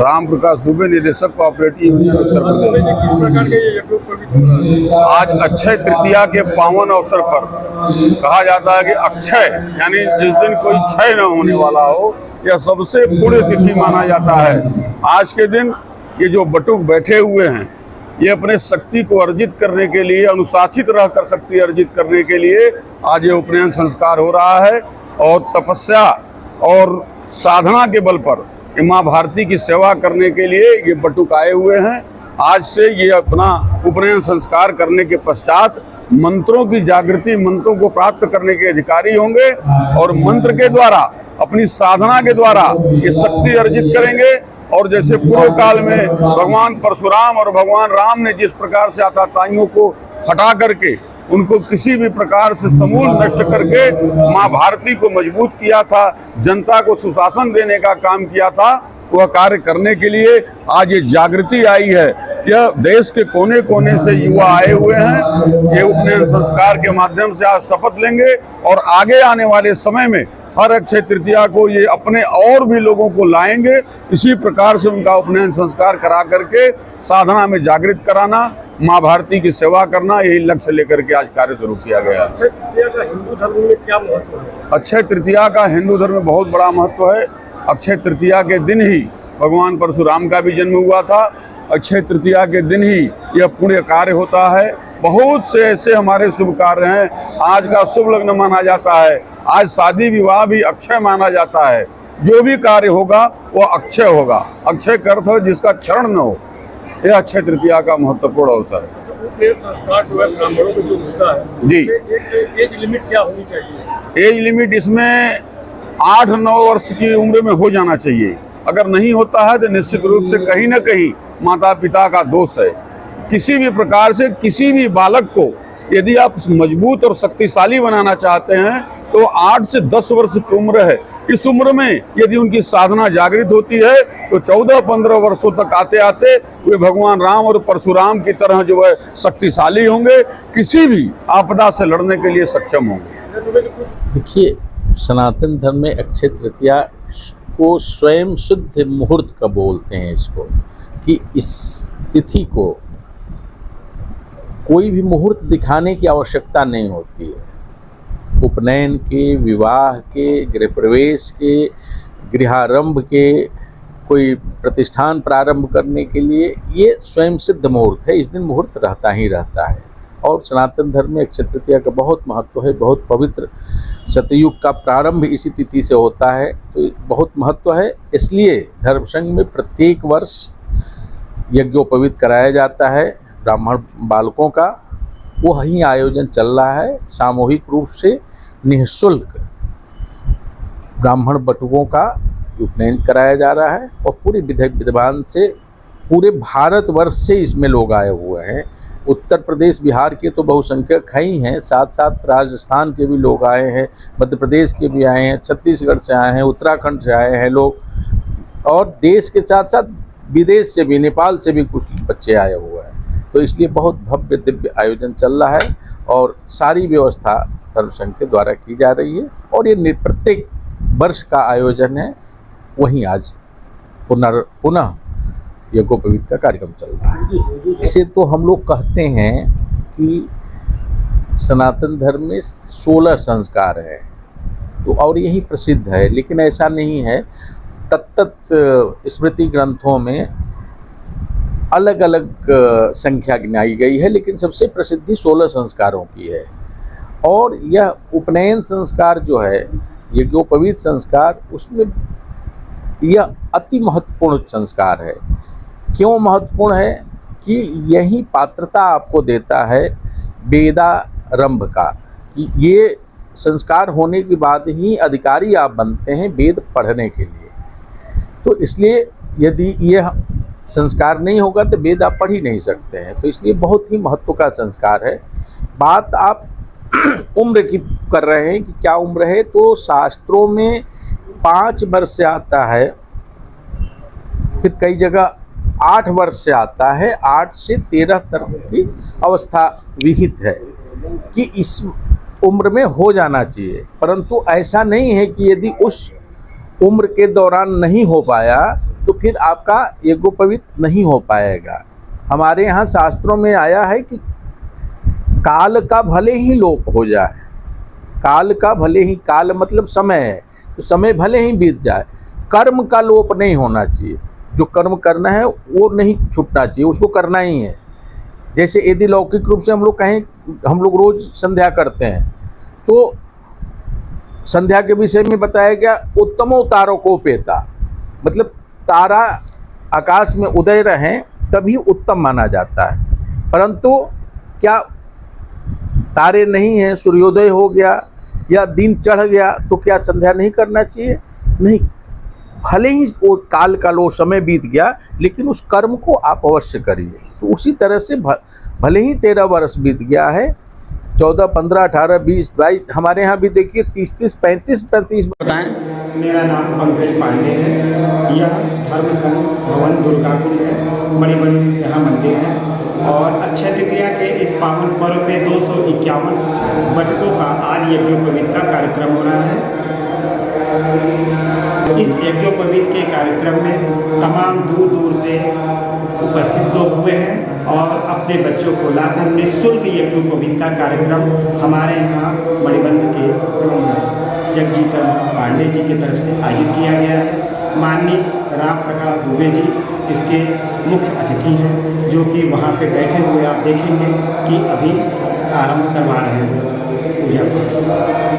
राम प्रकाश दुबे, निदेशक cooperative union Uttar Pradesh. आज अक्षय तृतीया के पावन अवसर पर कहा जाता है कि अक्षय यानी जिस दिन कोई क्षय न होने वाला हो, यह सबसे पुण्य तिथि माना जाता है। आज के दिन ये जो बटुक बैठे हुए हैं, ये अपने शक्ति को अर्जित करने के लिए, अनुशासित रहकर शक्ति अर्जित करने के लिए आज ये उपनयन संस्कार हो रहा है। और तपस्या और साधना के बल पर माँ भारती की सेवा करने के लिए ये बटुक आए हुए हैं। आज से ये अपना उपनयन संस्कार करने के पश्चात मंत्रों की जागृति, मंत्रों को प्राप्त करने के अधिकारी होंगे और मंत्र के द्वारा, अपनी साधना के द्वारा ये शक्ति अर्जित करेंगे। और जैसे पूर्व काल में भगवान परशुराम और भगवान राम ने जिस प्रकार से आताताइयों को हटा करके उनको किसी भी प्रकार से समूल नष्ट करके माँ भारती को मजबूत किया था, जनता को सुशासन देने का काम किया था, वह कार्य करने के लिए आज ये जागृति आई है। यह देश के कोने कोने से युवा आए हुए हैं। ये उपनयन संस्कार के माध्यम से आज शपथ लेंगे और आगे आने वाले समय में हर अक्षय तृतीया को ये अपने और भी लोगों को लाएंगे। इसी प्रकार से उनका उपनयन संस्कार करा करके साधना में जागृत कराना, माँ भारती की सेवा करना, यही लक्ष्य लेकर के आज कार्य शुरू किया गया। अक्षय तृतीया का हिंदू धर्म में क्या महत्व है? अक्षय तृतीया का हिंदू धर्म में बहुत बड़ा महत्व है। अक्षय तृतीया के दिन ही भगवान परशुराम का भी जन्म हुआ था। अक्षय तृतीया के दिन ही यह पुण्य कार्य होता है। बहुत से ऐसे हमारे शुभ कार्य हैं। आज का शुभ लग्न माना जाता है, आज शादी विवाह भी अक्षय माना जाता है। जो भी कार्य होगा वह अक्षय होगा। अक्षय का अर्थ है जिसका क्षरण न हो। यह अक्षय तृतीया का महत्वपूर्ण अवसर है। उपनयन संस्कार जो है ब्राह्मणों में जो होता है, जी, एक एज लिमिट क्या होनी चाहिए? एज लिमिट इसमें 8-9 वर्ष की उम्र में हो जाना चाहिए। अगर नहीं होता है तो निश्चित रूप से कहीं न कहीं माता पिता का दोष है। किसी भी प्रकार से किसी भी बालक को यदि आप मजबूत और शक्तिशाली बनाना चाहते हैं तो 8 से 10 वर्ष की उम्र है। इस उम्र में यदि उनकी साधना जागृत होती है तो 14-15 वर्षों तक आते आते वे भगवान राम और परशुराम की तरह जो है शक्तिशाली होंगे, किसी भी आपदा से लड़ने के लिए सक्षम होंगे। देखिए, सनातन धर्म में अक्षय तृतीया को स्वयं शुद्ध मुहूर्त का बोलते हैं इसको, कि इस तिथि को कोई भी मुहूर्त दिखाने की आवश्यकता नहीं होती है। उपनयन के, विवाह के, गृह प्रवेश के, गृहारंभ के, कोई प्रतिष्ठान प्रारंभ करने के लिए ये स्वयं सिद्ध मुहूर्त है। इस दिन मुहूर्त रहता ही रहता है। और सनातन धर्म में अक्षय तृतीया का बहुत महत्व है, बहुत पवित्र। सतयुग का प्रारंभ इसी तिथि से होता है, तो बहुत महत्व है। इसलिए धर्म संघ में प्रत्येक वर्ष यज्ञोपवीत कराया जाता है ब्राह्मण बालकों का। वही आयोजन चल रहा है। सामूहिक रूप से निःशुल्क ब्राह्मण बटुकों का उपनयन कराया जा रहा है और पूरे विद्वान से पूरे भारतवर्ष से इसमें लोग आए हुए हैं। उत्तर प्रदेश, बिहार के तो बहुसंख्यक ही हैं, साथ साथ राजस्थान के भी लोग आए हैं, मध्य प्रदेश के भी आए हैं, छत्तीसगढ़ से आए हैं, उत्तराखंड से आए हैं लोग, और देश के साथ साथ विदेश से भी, नेपाल से भी कुछ बच्चे आए हुए हैं। तो इसलिए बहुत भव्य दिव्य आयोजन चल रहा है और सारी व्यवस्था धर्म संघ के द्वारा की जा रही है। और ये प्रत्येक वर्ष का आयोजन है। वहीं आज पुनः यज्ञोपवीत का कार्यक्रम चल रहा है। इसे तो हम लोग कहते हैं कि सनातन धर्म में 16 संस्कार हैं, तो और यही प्रसिद्ध है, लेकिन ऐसा नहीं है। तत्त स्मृति ग्रंथों में अलग अलग संख्या गिनाई गई है, लेकिन सबसे प्रसिद्धि 16 संस्कारों की है। और यह उपनयन संस्कार जो है, यज्ञोपवीत संस्कार, उसमें यह अति महत्वपूर्ण संस्कार है। क्यों महत्वपूर्ण है कि यही पात्रता आपको देता है वेदारंभ का, कि ये संस्कार होने के बाद ही अधिकारी आप बनते हैं वेद पढ़ने के लिए। तो इसलिए यदि यह संस्कार नहीं होगा तो वेद आप पढ़ ही नहीं सकते हैं। तो इसलिए बहुत ही महत्व का संस्कार है। बात आप उम्र की कर रहे हैं कि क्या उम्र है, तो शास्त्रों में 5 वर्ष से आता है, फिर कई जगह 8 वर्ष से आता है। 8 से 13 तक की अवस्था विहित है कि इस उम्र में हो जाना चाहिए, परंतु ऐसा नहीं है कि यदि उस उम्र के दौरान नहीं हो पाया तो फिर आपका यज्ञोपवीत नहीं हो पाएगा। हमारे यहाँ शास्त्रों में आया है कि काल का भले ही लोप हो जाए, काल का भले ही, काल मतलब समय है, तो समय भले ही बीत जाए, कर्म का लोप नहीं होना चाहिए। जो कर्म करना है वो नहीं छूटना चाहिए, उसको करना ही है। जैसे यदि लौकिक रूप से हम लोग कहें, हम लोग रोज संध्या करते हैं, तो संध्या के विषय में बताया गया उत्तमो तारकोपेता, मतलब तारा आकाश में उदय रहें तभी उत्तम माना जाता है। परंतु क्या तारे नहीं हैं, सूर्योदय हो गया या दिन चढ़ गया तो क्या संध्या नहीं करना चाहिए? नहीं, भले ही वो काल का लो समय बीत गया, लेकिन उस कर्म को आप अवश्य करिए। तो उसी तरह से भले ही 13 वर्ष बीत गया है, 14, 15, 18, 20, 22, हमारे यहाँ भी देखिए 30, 30, 35, 35 बताएं। मेरा नाम पंकज पांडे है। यह धर्म संघ भवन दुर्गाकुंड है, मणिबंध यहाँ मंदिर है। और अक्षय तृतीया के इस पावन पर्व पे 251 बटकों का आज यज्ञोपवीत का कार्यक्रम हो रहा है। इस यज्ञोपवीत के कार्यक्रम में तमाम दूर दूर से उपस्थित लोग हुए हैं और अपने बच्चों को लाकर निःशुल्क यज्ञोपवीत का कार्यक्रम हमारे यहाँ मणिबंध के जगजीतन पांडे जी की तरफ से आयोजित किया गया है। माननीय राम प्रकाश दुबे जी इसके मुख्य अतिथि हैं, जो कि वहाँ पे बैठे हुए आप देखेंगे कि अभी आरंभ करवा रहे हैं पूजा।